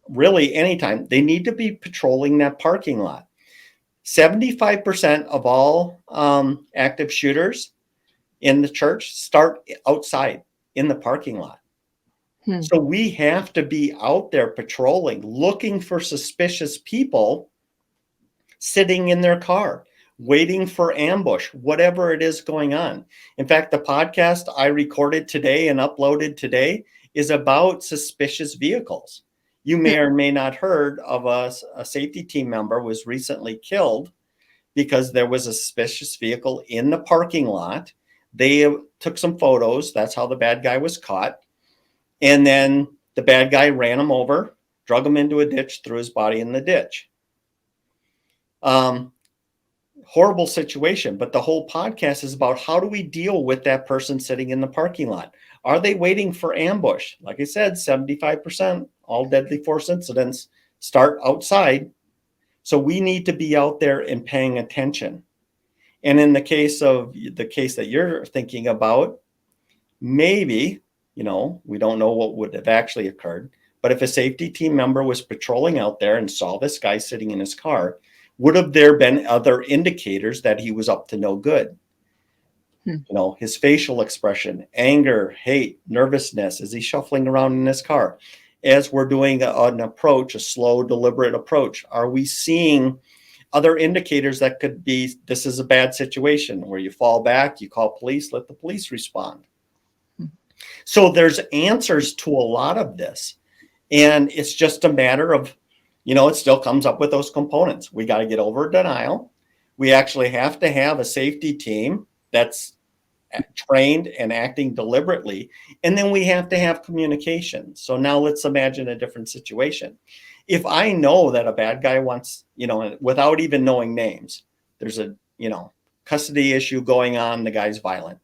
Speaker 3: really anytime, they need to be patrolling that parking lot. 75% of all active shooters in the church start outside in the parking lot. So we have to be out there patrolling, looking for suspicious people sitting in their car, waiting for ambush, whatever it is going on. In fact, the podcast I recorded today and uploaded today is about suspicious vehicles. You may or may not heard of a safety team member was recently killed because there was a suspicious vehicle in the parking lot. They took some photos. That's how the bad guy was caught. And then the bad guy ran him over, drug him into a ditch, threw his body in the ditch. Horrible situation, but the whole podcast is about how do we deal with that person sitting in the parking lot? Are they waiting for ambush? Like I said, 75% all deadly force incidents start outside. So we need to be out there and paying attention. And in the case that you're thinking about, maybe, we don't know what would have actually occurred, but if a safety team member was patrolling out there and saw this guy sitting in his car, would have there been other indicators that he was up to no good? His facial expression, anger, hate, nervousness, is he shuffling around in his car? As we're doing an approach, a slow, deliberate approach, are we seeing other indicators that could be, this is a bad situation where you fall back, you call police, let the police respond? So there's answers to a lot of this. And it's just a matter of, it still comes up with those components. We got to get over denial. We actually have to have a safety team that's trained and acting deliberately. And then we have to have communication. So now let's imagine a different situation. If I know that a bad guy wants, without even knowing names, there's a, custody issue going on, the guy's violent.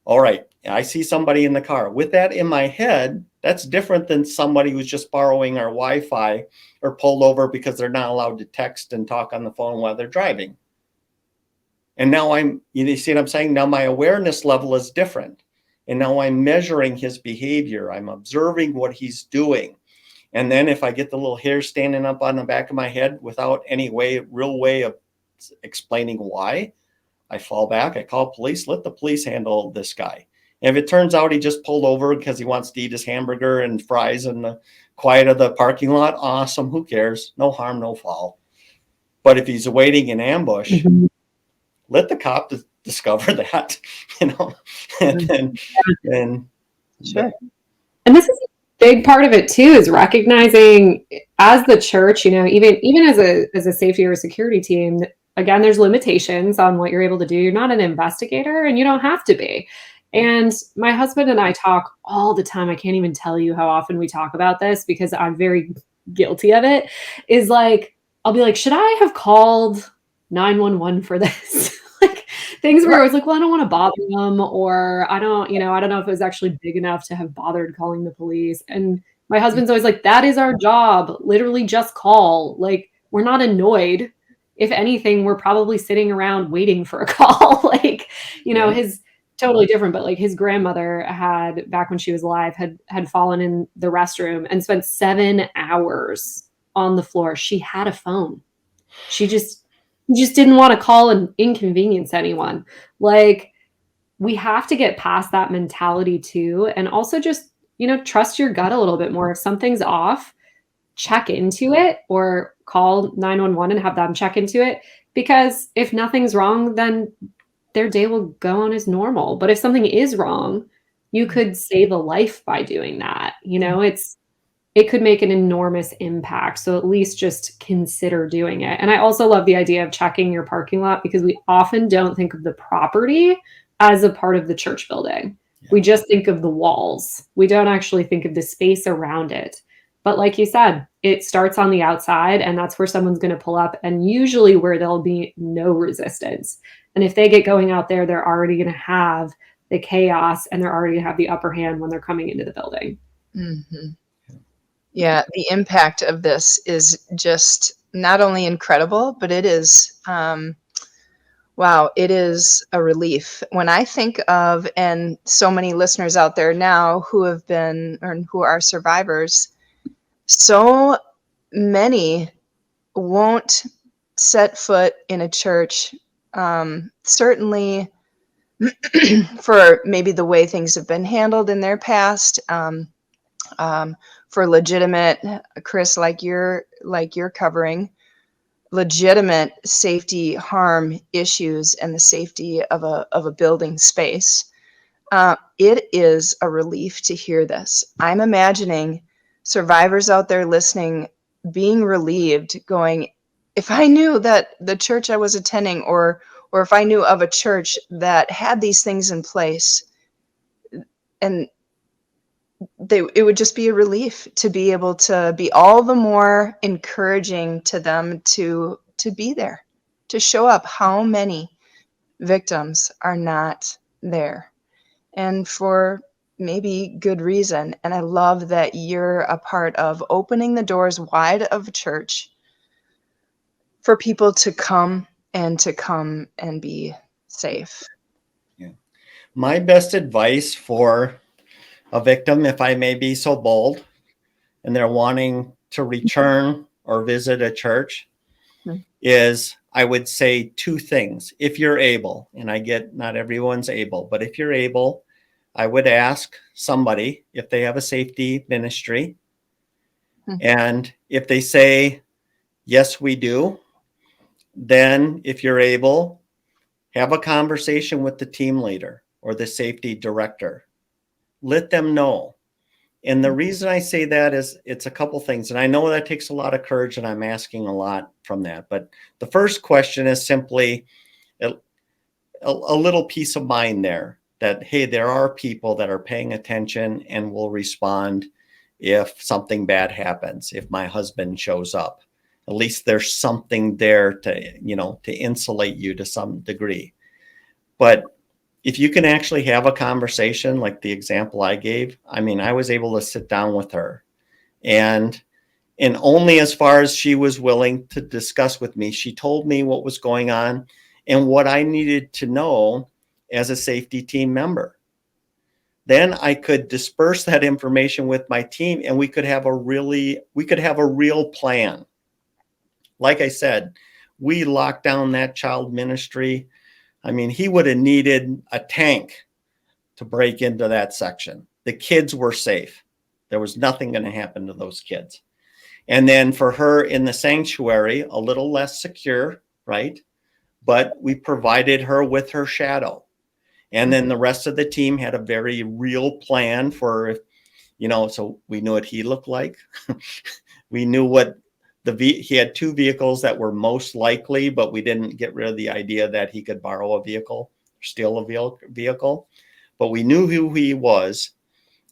Speaker 3: All right, I see somebody in the car. With that in my head, that's different than somebody who's just borrowing our Wi-Fi or pulled over because they're not allowed to text and talk on the phone while they're driving. And now you see what I'm saying? Now my awareness level is different. And now I'm measuring his behavior. I'm observing what he's doing. And then if I get the little hair standing up on the back of my head without any real way of explaining why, I fall back, I call police, let the police handle this guy. And if it turns out he just pulled over because he wants to eat his hamburger and fries in the quiet of the parking lot, awesome. Who cares? No harm, no foul. But if he's awaiting an ambush, let the cop discover that, and
Speaker 1: Sure.
Speaker 2: And this is a big part of it too, is recognizing as the church, even as a safety or a security team, again, there's limitations on what you're able to do. You're not an investigator and you don't have to be. And my husband and I talk all the time. I can't even tell you how often we talk about this because I'm very guilty of it. Is like, I'll be like, should I have called 911 for this? Like things where I was like, well, I don't want to bother them, or I don't know if it was actually big enough to have bothered calling the police. And my husband's always like, that is our job. Literally just call. Like, we're not annoyed. If anything, we're probably sitting around waiting for a call. Like, his totally different, but like his grandmother had, back when she was alive, had fallen in the restroom and spent 7 hours on the floor. She had a phone. She just didn't want to call and inconvenience anyone. Like, we have to get past that mentality too. And also just, trust your gut a little bit more. If something's off, check into it or call 911 and have them check into it. Because if nothing's wrong, then their day will go on as normal. But if something is wrong, you could save a life by doing that. It could make an enormous impact. So at least just consider doing it. And I also love the idea of checking your parking lot, because we often don't think of the property as a part of the church building. Yeah. We just think of the walls. We don't actually think of the space around it. But like you said, it starts on the outside, and that's where someone's going to pull up, and usually where there'll be no resistance. And if they get going out there, they're already going to have the chaos, and they're already going to have the upper hand when they're coming into the building.
Speaker 1: Mm-hmm. Yeah, the impact of this is just not only incredible, but it is, wow, it is a relief. When I think of, and so many listeners out there now who have been, or who are survivors, so many won't set foot in a church, certainly for maybe the way things have been handled in their past, for legitimate, Kris, like you're covering, legitimate safety harm issues and the safety of a building space. It is a relief to hear this. I'm imagining survivors out there listening being relieved, going, if I knew that the church I was attending, or if I knew of a church that had these things in place, and it would just be a relief to be able to be all the more encouraging to them to be there, to show up. How many victims are not there, and for maybe good reason. And I love that you're a part of opening the doors wide of church for people to come and be safe.
Speaker 3: Yeah. My best advice for a victim, if I may be so bold, and they're wanting to return or visit a church, is I would say 2 things. If you're able, and I get not everyone's able, but if you're able, I would ask somebody if they have a safety ministry. And if they say, yes, we do, then if you're able, have a conversation with the team leader or the safety director. Let them know. And the reason I say that is it's a couple things. And I know that takes a lot of courage, and I'm asking a lot from that. But the first question is simply a little peace of mind there that, hey, there are people that are paying attention and will respond if something bad happens, if my husband shows up. At least there's something there to insulate you to some degree. But if you can actually have a conversation like the example I gave, I mean, I was able to sit down with her, and only as far as she was willing to discuss with me, she told me what was going on and what I needed to know as a safety team member. Then I could disperse that information with my team, and we could have a real plan. Like I said, we locked down that child ministry. I mean, he would have needed a tank to break into that section. The kids were safe. There was nothing going to happen to those kids. And then for her in the sanctuary, a little less secure, right? But we provided her with her shadow. And then the rest of the team had a very real plan for, so we knew what he looked like. We knew what he had 2 vehicles that were most likely, but we didn't get rid of the idea that he could borrow a vehicle, steal a vehicle. But we knew who he was.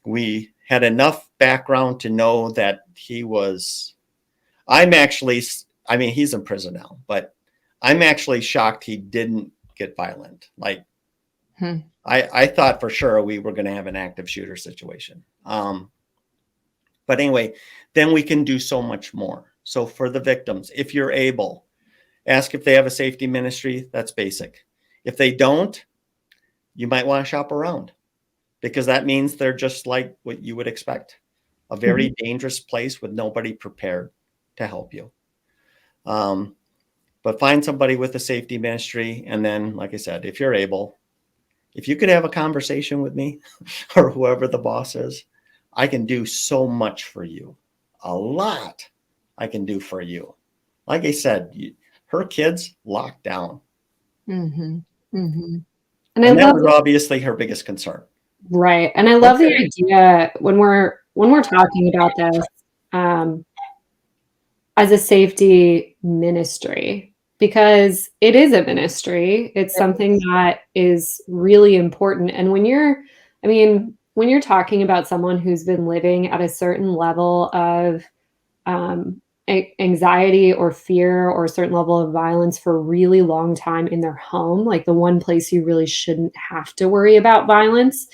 Speaker 3: We had enough background to know that he's in prison now, but I'm actually shocked he didn't get violent. Like, I thought for sure we were going to have an active shooter situation. But anyway, then we can do so much more. So for the victims, if you're able, ask if they have a safety ministry. That's basic. If they don't, you might want to shop around, because that means they're just like what you would expect, a very dangerous place with nobody prepared to help you. But find somebody with a safety ministry. And then, like I said, if you're able, if you could have a conversation with me or whoever the boss is, I can do so much for you. A lot I can do for you. Like I said, her kids locked down.
Speaker 2: And
Speaker 3: that was obviously her biggest concern.
Speaker 2: Right. And I love the idea when we're talking about this as a safety ministry, because it is a ministry. It's something that is really important. And when you're talking about someone who's been living at a certain level of anxiety or fear or a certain level of violence for a really long time in their home, like the one place you really shouldn't have to worry about violence,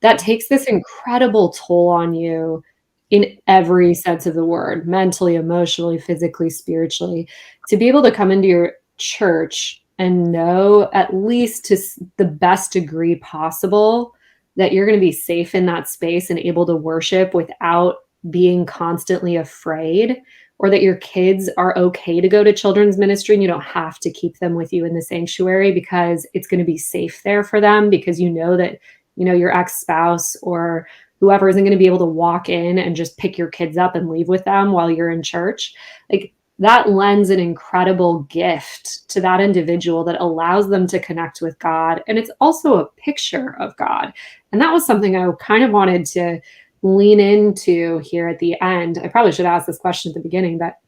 Speaker 2: that takes this incredible toll on you in every sense of the word, mentally, emotionally, physically, spiritually. To be able to come into your church and know, at least to the best degree possible, that you're going to be safe in that space and able to worship without being constantly afraid, or that your kids are okay to go to children's ministry and you don't have to keep them with you in the sanctuary because it's going to be safe there for them, because you know that, your ex-spouse or whoever isn't going to be able to walk in and just pick your kids up and leave with them while you're in church. Like, that lends an incredible gift to that individual that allows them to connect with God. And it's also a picture of God. And that was something I kind of wanted to lean into here at the end. I probably should ask this question at the beginning, but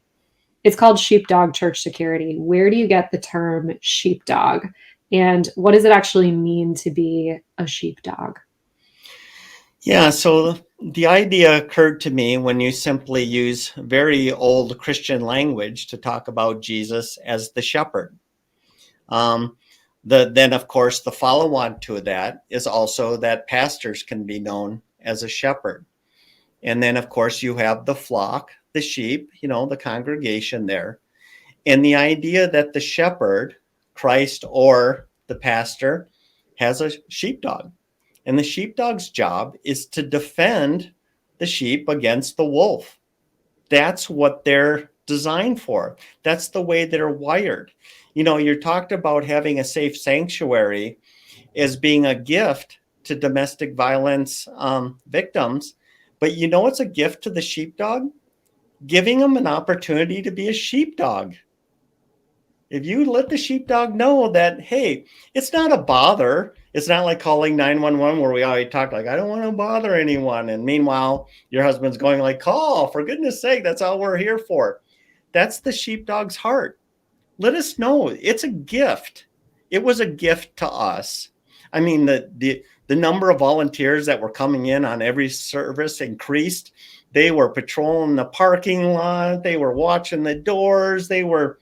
Speaker 2: it's called Sheepdog Church Security. Where do you get the term sheepdog? And what does it actually mean to be a sheepdog?
Speaker 3: Yeah, so the idea occurred to me when you simply use very old Christian language to talk about Jesus as the shepherd. Then, of course, the follow-on to that is also that pastors can be known as a shepherd. And then, of course, you have the flock, the sheep, the congregation there. And the idea that the shepherd, Christ or the pastor, has a sheepdog. And the sheepdog's job is to defend the sheep against the wolf. That's what they're designed for. That's the way they're wired. You're talked about having a safe sanctuary as being a gift to domestic violence victims. But it's a gift to the sheepdog? Giving them an opportunity to be a sheepdog. If you let the sheepdog know that, hey, it's not a bother. It's not like calling 911 where we always talk like, I don't want to bother anyone. And meanwhile, your husband's going like, call, for goodness sake, that's all we're here for. That's the sheepdog's heart. Let us know. It's a gift. It was a gift to us. I mean, the number of volunteers that were coming in on every service increased. They were patrolling the parking lot. They were watching the doors. They were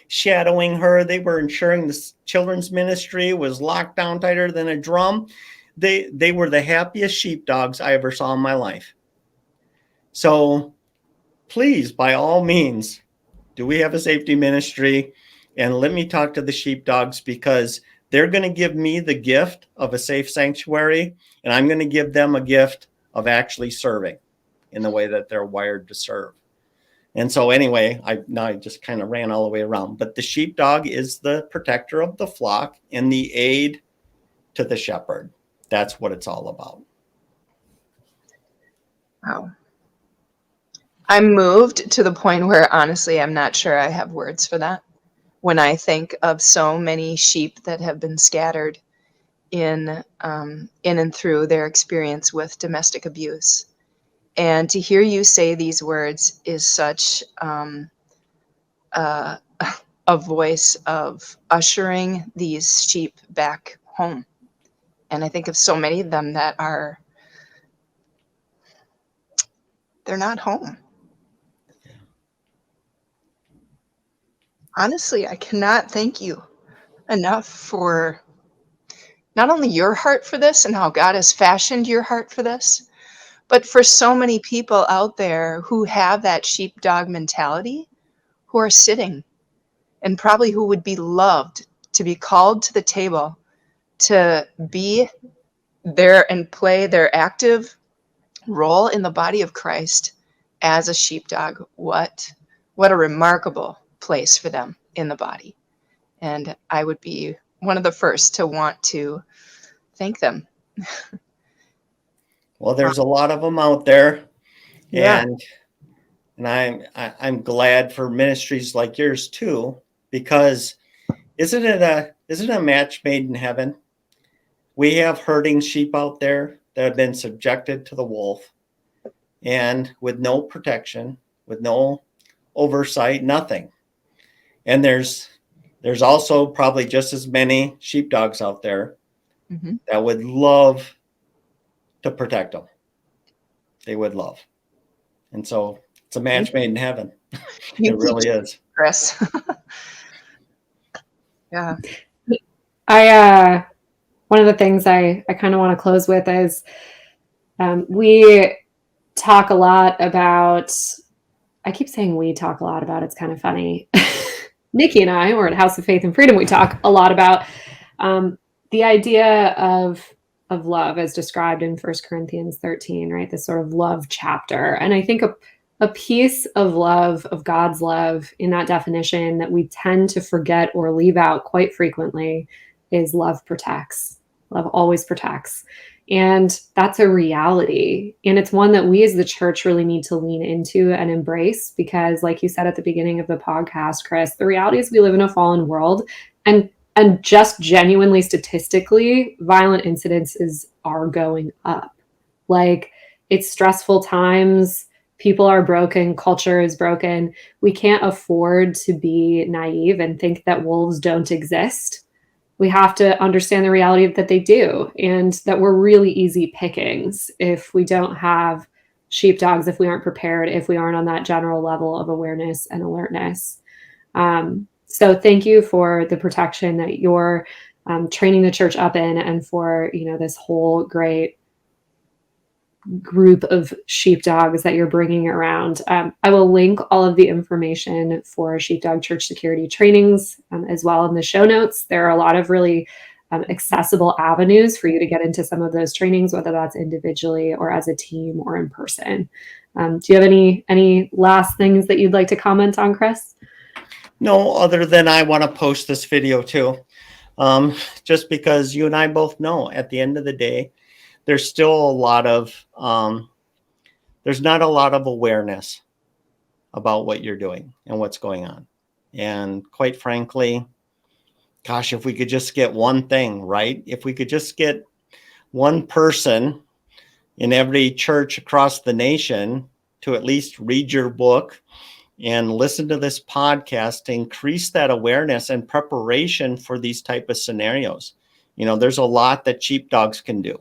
Speaker 3: shadowing her. They were ensuring the children's ministry was locked down tighter than a drum. They were the happiest sheepdogs I ever saw in my life. So please, by all means, do we have a safety ministry? And let me talk to the sheepdogs, because they're going to give me the gift of a safe sanctuary, and I'm going to give them a gift of actually serving in the way that they're wired to serve. And so anyway, I just kind of ran all the way around. But the sheepdog is the protector of the flock and the aid to the shepherd. That's what it's all about.
Speaker 1: Wow. I'm moved to the point where honestly, I'm not sure I have words for that. When I think of so many sheep that have been scattered in and through their experience with domestic abuse. And to hear you say these words is such uh, a voice of ushering these sheep back home. And I think of so many of them that they're not home. Honestly, I cannot thank you enough for not only your heart for this and how God has fashioned your heart for this, but for so many people out there who have that sheepdog mentality, who are sitting and probably who would be loved to be called to the table to be there and play their active role in the body of Christ as a sheepdog. What a remarkable place for them in the body. And I would be one of the first to want to thank them.
Speaker 3: Well, there's a lot of them out there,
Speaker 1: Yeah.
Speaker 3: and I'm glad for ministries like yours too, because isn't it a match made in heaven? We have herding sheep out there that have been subjected to the wolf, and with no protection, with no oversight, nothing. And there's also probably just as many sheepdogs out there that would love to protect them. They would love. And so it's a match made in heaven. It really is.
Speaker 1: Kris. Yeah.
Speaker 2: One of the things I kind of want to close with is we talk a lot about, I keep saying we talk a lot about, it's kind of funny. Nikki and I, we're at House of Faith and Freedom, we talk a lot about the idea of love as described in 1 Corinthians 13, right? This sort of love chapter. And I think a piece of love, of God's love in that definition that we tend to forget or leave out quite frequently is love protects. Love always protects. And that's a reality. And it's one that we as the church really need to lean into and embrace because, like you said at the beginning of the podcast, Kris, the reality is we live in a fallen world. And just genuinely statistically, violent incidences are going up. Like, it's stressful times. People are broken. Culture is broken. We can't afford to be naive and think that wolves don't exist. We have to understand the reality that they do and that we're really easy pickings if we don't have sheepdogs, if we aren't prepared, if we aren't on that general level of awareness and alertness. So thank you for the protection that you're training the church up in and for, this whole great group of sheepdogs that you're bringing around. I will link all of the information for Sheepdog Church Security trainings as well in the show notes. There are a lot of really accessible avenues for you to get into some of those trainings, whether that's individually or as a team or in person. Do you have any last things that you'd like to comment on, Kris?
Speaker 3: No, other than I want to post this video too. Just because you and I both know at the end of the day, there's still a lot of, there's not a lot of awareness about what you're doing and what's going on. And quite frankly, gosh, if we could just get one thing right, if we could just get one person in every church across the nation to at least read your book and listen to this podcast to increase that awareness and preparation for these type of scenarios. There's a lot that sheepdogs can do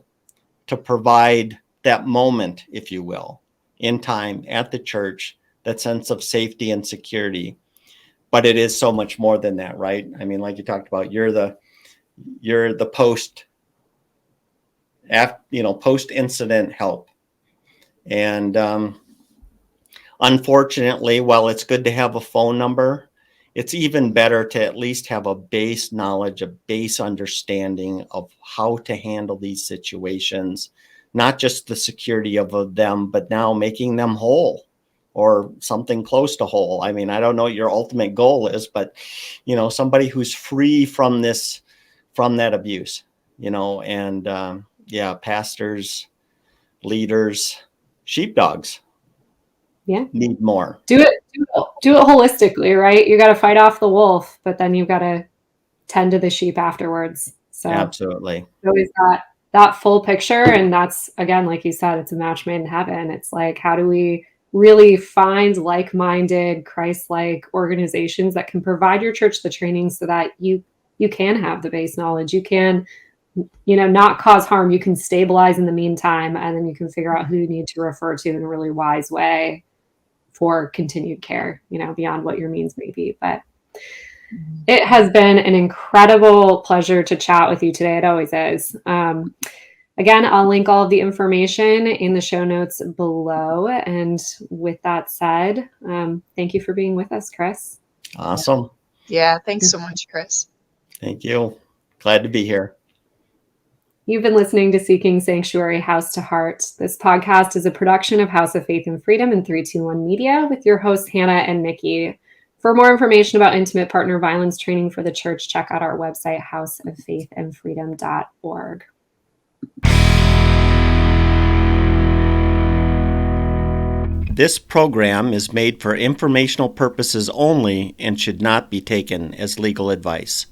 Speaker 3: to provide that moment, if you will, in time at the church, that sense of safety and security. But it is so much more than that, right? I mean, like you talked about, you're the post incident help. And unfortunately, while it's good to have a phone number, it's even better to at least have a base knowledge, a base understanding of how to handle these situations, not just the security of them, but now making them whole or something close to whole. I mean, I don't know what your ultimate goal is, but, somebody who's free from that abuse, pastors, leaders, sheepdogs
Speaker 2: Yeah.
Speaker 3: need more.
Speaker 2: Do it holistically, right? You got to fight off the wolf, but then you've got to tend to the sheep afterwards. So
Speaker 3: Absolutely.
Speaker 2: always that full picture. And that's, again, like you said, it's a match made in heaven. It's like, how do we really find like-minded, Christ-like organizations that can provide your church the training so that you can have the base knowledge, you can, not cause harm, you can stabilize in the meantime, and then you can figure out who you need to refer to in a really wise way for continued care, beyond what your means may be. But it has been an incredible pleasure to chat with you today. It always is. Again, I'll link all of the information in the show notes below. And with that said, thank you for being with us, Kris.
Speaker 3: Awesome.
Speaker 1: Yeah, thanks so much, Kris.
Speaker 3: Thank you. Glad to be here.
Speaker 2: You've been listening to Seeking Sanctuary House to Heart. This podcast is a production of House of Faith and Freedom and 321 Media with your hosts, Hannah and Nikki. For more information about intimate partner violence training for the church, check out our website, houseoffaithandfreedom.org.
Speaker 3: This program is made for informational purposes only and should not be taken as legal advice.